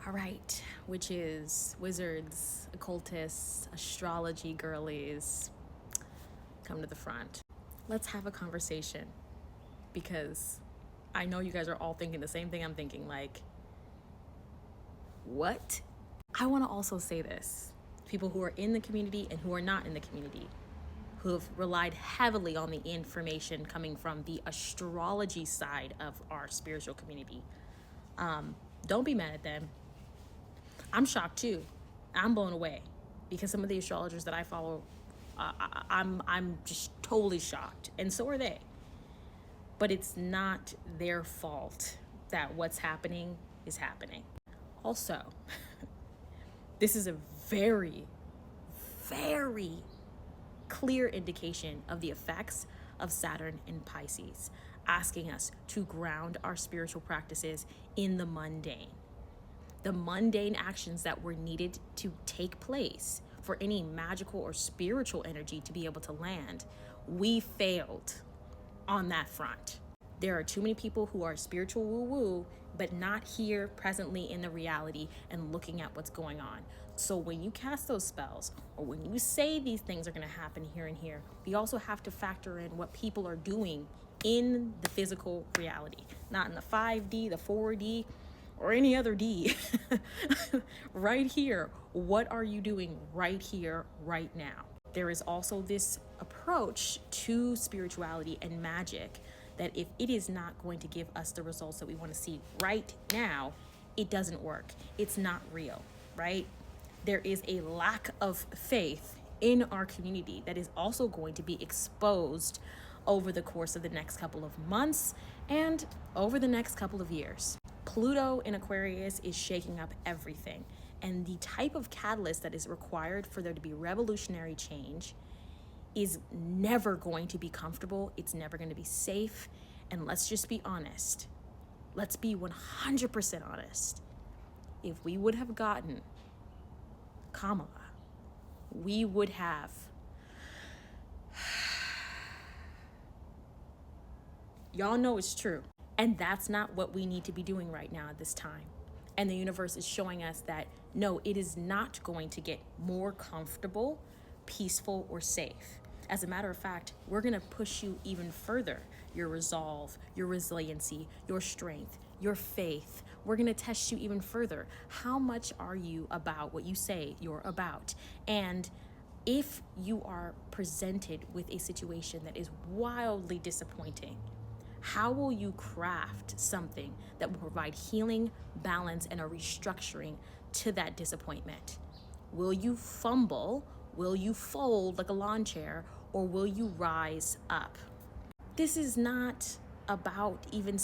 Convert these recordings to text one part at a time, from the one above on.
All right, witches, wizards, occultists, astrology girlies, come to the front. Let's have a conversation because I know you guys are all thinking the same thing I'm thinking, like, what? I want to also say this. People who are in the community and who are not in the community, who have relied heavily on the information coming from the astrology side of our spiritual community. Don't be mad at them. I'm shocked too. I'm blown away because some of the astrologers that I follow, I'm just totally shocked, and so are they. But it's not their fault that what's happening is happening. Also, this is a very, very clear indication of the effects of Saturn in Pisces, asking us to ground our spiritual practices in the mundane. The mundane actions that were needed to take place for any magical or spiritual energy to be able to land, we failed on that front. There are too many people who are spiritual woo-woo, but not here presently in the reality and looking at what's going on. So when you cast those spells, or when you say these things are going to happen here and here, we also have to factor in what people are doing in the physical reality, not in the 5D, the 4D, or any other D. Right here, what are you doing right here, right now? There is also this approach to spirituality and magic that if it is not going to give us the results that we want to see right now, it doesn't work. It's not real, right? There is a lack of faith in our community that is also going to be exposed over the course of the next couple of months and over the next couple of years. Pluto in Aquarius is shaking up everything. And the type of catalyst that is required for there to be revolutionary change is never going to be comfortable. It's never going to be safe. And let's just be honest. Let's be 100% honest. If we would have gotten Kamala, we would have y'all know it's true. And that's not what we need to be doing right now at this time. And the universe is showing us that no, it is not going to get more comfortable, peaceful, or safe. As a matter of fact, we're going to push you even further. Your resolve, your resiliency, your strength, your faith. We're going to test you even further. How much are you about what you say you're about? And if you are presented with a situation that is wildly disappointing, how will you craft something that will provide healing, balance, and a restructuring to that disappointment? Will you fumble? Will you fold like a lawn chair? Or will you rise up? This is not about even the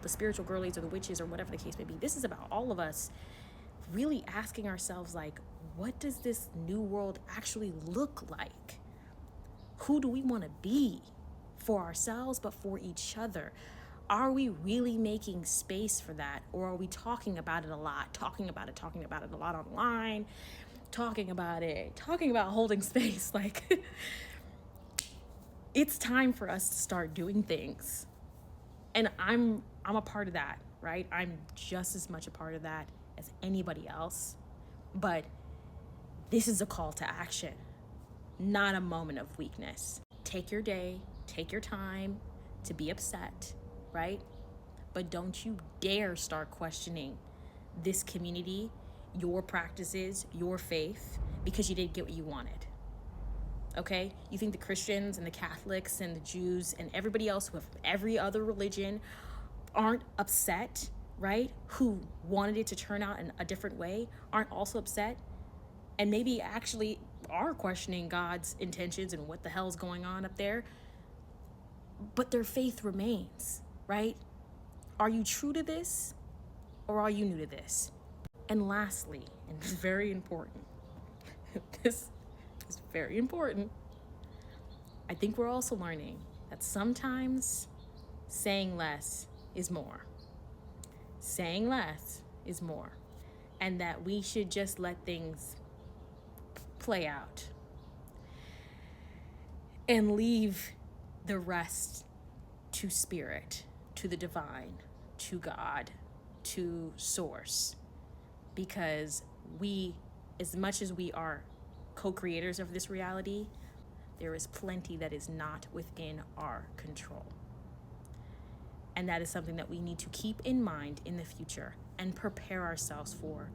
spiritual girlies or the witches or whatever the case may be. This is about all of us really asking ourselves, like, what does this new world actually look like? Who do we want to be? For ourselves, but for each other. Are we really making space for that? Or are we talking about it a lot, talking about it a lot online, talking about holding space? Like, it's time for us to start doing things. And I'm a part of that, right? I'm just as much a part of that as anybody else. But this is a call to action, not a moment of weakness. Take your day, take your time to be upset, right? But don't you dare start questioning this community, your practices, your faith, because you didn't get what you wanted. Okay? You think the Christians and the Catholics and the Jews and everybody else who have every other religion aren't upset, right? Who wanted it to turn out in a different way, aren't also upset? And maybe actually are questioning God's intentions and what the hell's going on up there. But their faith remains, right? Are you true to this or are you new to this? And lastly, and this is very important, this is very important, I think we're also learning that sometimes saying less is more. Saying less is more. And that we should just let things play out and leave the rest to spirit, to the divine, to God, to source. because we, as much as we are co-creators of this reality, there is plenty that is not within our control. And that is something that we need to keep in mind in the future and prepare ourselves for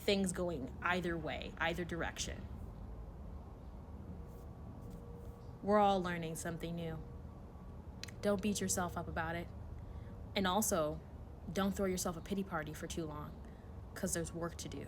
things going either way, either direction. We're all learning something new. Don't beat yourself up about it. And also, don't throw yourself a pity party for too long, because there's work to do.